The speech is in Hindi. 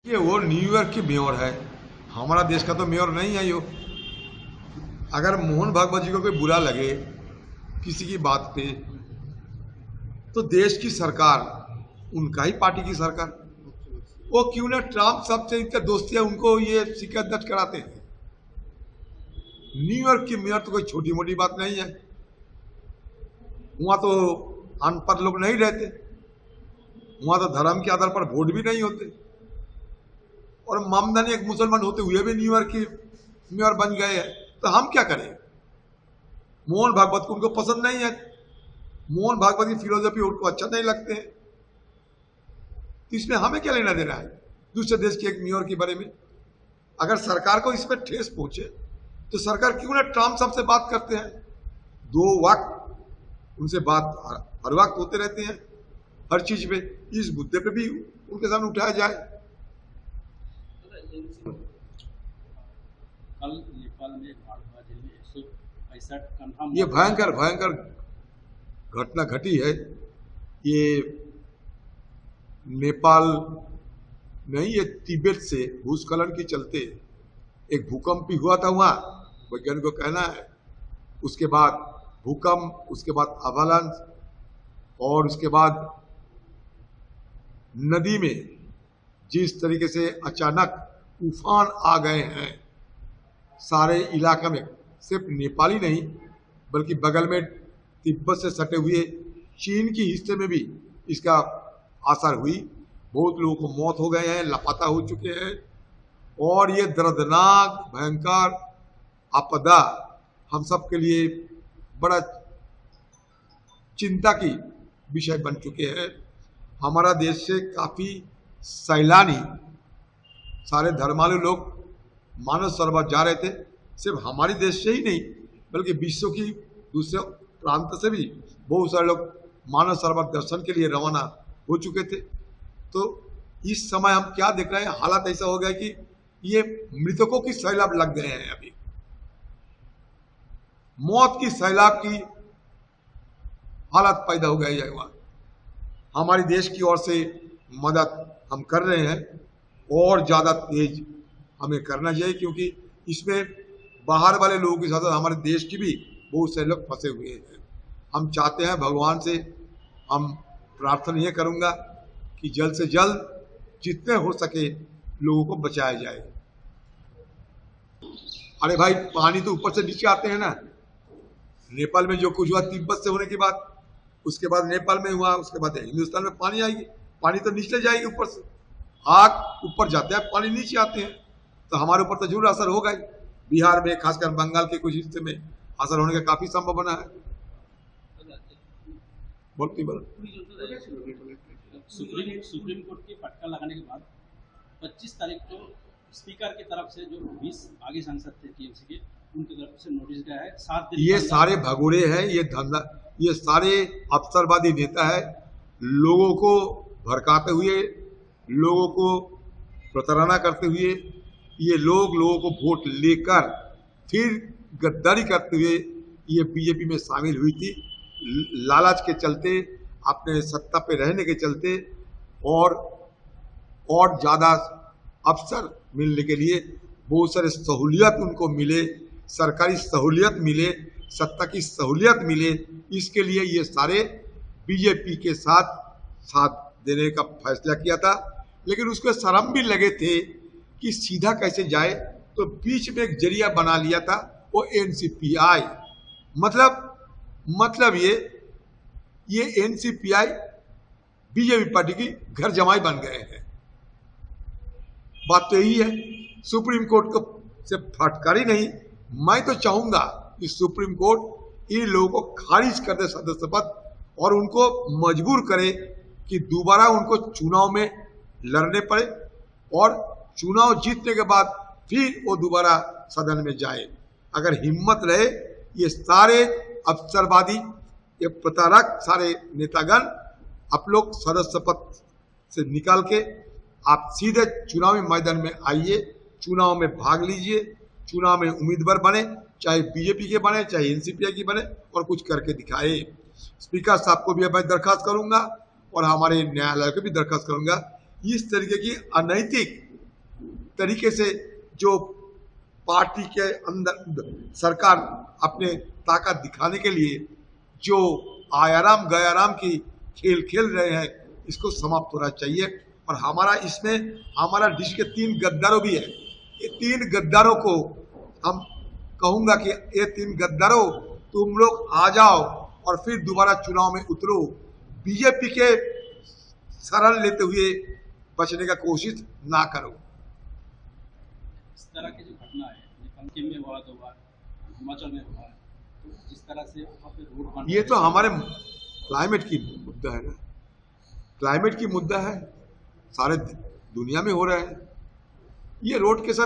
ये वो न्यूयॉर्क की मेयर है, हमारा देश का तो मेयर नहीं है यो। अगर मोहन भागवत जी को कोई बुरा लगे किसी की बात पे, तो देश की सरकार, उनका ही पार्टी की सरकार, वो क्यों ना ट्रम्प सबसे इनका दोस्ती है, उनको ये शिकायत दर्ज कराते हैं। न्यूयॉर्क की मेयर तो कोई छोटी मोटी बात नहीं है। वहां तो अनपढ़ लोग नहीं रहते, वहां तो धर्म के आधार पर वोट भी नहीं होते, और मामदानी एक मुसलमान होते हुए भी न्यूयॉर्क की मेयर बन गए हैं। तो हम क्या करें? मोहन भागवत को उनको पसंद नहीं है, मोहन भागवत की फिलोसफी उनको अच्छा नहीं लगते हैं, तो इसमें हमें क्या लेना देना है दूसरे देश के एक मेयर के बारे में? अगर सरकार को इस पर ठेस पहुंचे तो सरकार क्यों ना ट्रम्प साहब से बात करते हैं। दो वक्त उनसे बात हर वक्त होते रहते हैं, हर चीज पे, इस मुद्दे पे भी उनके सामने उठाया जाए। कल नेपाल में माओवादी में 165 कन्फर्म, ये भयंकर भयंकर घटना घटी है। ये नेपाल नहीं, ये तिब्बत से भूस्खलन के चलते एक भूकंप भी हुआ था वहां, वैज्ञानिकों का कहना है। उसके बाद भूकंप, उसके बाद अवालांच, और उसके बाद नदी में जिस तरीके से अचानक तूफान आ गए हैं सारे इलाका में, सिर्फ नेपाली नहीं बल्कि बगल में तिब्बत से सटे हुए चीन के हिस्से में भी इसका असर हुई। बहुत लोगों को मौत हो गए हैं, लापता हो चुके हैं, और ये दर्दनाक भयंकर आपदा हम सब के लिए बड़ा चिंता की विषय बन चुके हैं। हमारा देश से काफी सैलानी, सारे धर्मालु लोग मानव सरोवर जा रहे थे। सिर्फ हमारे देश से ही नहीं बल्कि विश्व की दूसरे प्रांत से भी बहुत सारे लोग मानव सरोवर दर्शन के लिए रवाना हो चुके थे। तो इस समय हम क्या देख रहे हैं, हालात ऐसा हो गया कि ये मृतकों की सैलाब लग गए हैं। अभी मौत की सैलाब की हालत पैदा हो गई है वहां। हमारे देश की ओर से मदद हम कर रहे हैं, और ज्यादा तेज हमें करना चाहिए, क्योंकि इसमें बाहर वाले लोगों के साथ हमारे देश की भी बहुत से लोग फंसे हुए हैं। हम चाहते हैं, भगवान से हम प्रार्थना ये करूंगा कि जल्द से जल्द जितने हो सके लोगों को बचाया जाए। अरे भाई, पानी तो ऊपर से नीचे आते हैं ना। नेपाल में जो कुछ हुआ तिब्बत से होने के बाद, उसके बाद नेपाल में हुआ, उसके बाद हिंदुस्तान में पानी आएगी, पानी तो नीचे जाएगी। ऊपर से आग ऊपर जाते हैं, पानी नीचे आते हैं, तो हमारे ऊपर तो जरूर असर होगा ही। बिहार में, खासकर बंगाल के कुछ हिस्से में असर होने का काफी संभावना है। सुप्रीम कोर्ट के फटका लगाने के बाद 25 तारीख को स्पीकर की तरफ से जो 20 आगे सांसद थे टीएमसी के, उनकी तरफ से नोटिस गया है 7 दिन। ये सारे भगोड़े हैं, ये धंधा, ये सारे अवसरवादी नेता है, लोगों को भड़काते हुए, लोगों को प्रताड़ना करते हुए, ये लोगों को वोट लेकर फिर गद्दारी करते हुए ये बीजेपी में शामिल हुई थी। लालच के चलते, अपने सत्ता पे रहने के चलते, और ज्यादा अवसर मिलने के लिए, बहुत सारे सहूलियत उनको मिले, सरकारी सहूलियत मिले, सत्ता की सहूलियत मिले, इसके लिए ये सारे बीजेपी के साथ देने का फैसला किया था। लेकिन उसको शर्म भी लगे थे कि सीधा कैसे जाए, तो बीच में एक जरिया बना लिया था, वो एनसीपीआई। मतलब ये एनसीपीआई बीजेपी पार्टी की घर जमाई बन गए हैं। बात तो यही है। सुप्रीम कोर्ट को से फटकारी नहीं, मैं तो चाहूंगा कि सुप्रीम कोर्ट इन लोगों को खारिज कर दे सदस्य पद, और उनको मजबूर करे कि दोबारा उनको चुनाव में लड़ने पड़े, और चुनाव जीतने के बाद फिर वो दोबारा सदन में जाए। अगर हिम्मत रहे, ये सारे अवसरवादी, ये प्रताड़क सारे नेतागण, आप लोग सदस्य पद से निकाल के आप सीधे चुनावी मैदान में आइए, चुनाव में भाग लीजिए, चुनाव में उम्मीदवार बने, चाहे बीजेपी के बने, चाहे एनसीपी की बने, और कुछ करके दिखाए। स्पीकर साहब को भी मैं दरखास्त करूंगा, और हमारे न्यायालय को भी दरखास्त करूंगा, इस तरीके की अनैतिक तरीके से जो पार्टी के अंदर सरकार अपने ताकत दिखाने के लिए जो आयाराम गयाराम की खेल खेल रहे हैं, इसको समाप्त होना चाहिए। और हमारा इसमें हमारा डिश के 3 गद्दारों भी है। ये 3 गद्दारों को हम कहूंगा कि ये 3 गद्दारों, तुम लोग आ जाओ और फिर दोबारा चुनाव में उतरो। बीजेपी के शरण लेते हुए बचने का कोशिश ना करो। इस तरह की जो घटना है पंकिम में हुआ, 2 बार हिमाचल में हुआ, तो जिस तरह से वहाँ पे रोड बन, ये तो हमारे क्लाइमेट की मुद्दा है ना, क्लाइमेट की मुद्दा है, सारे दुनिया में हो रहा है। ये रोड के साथ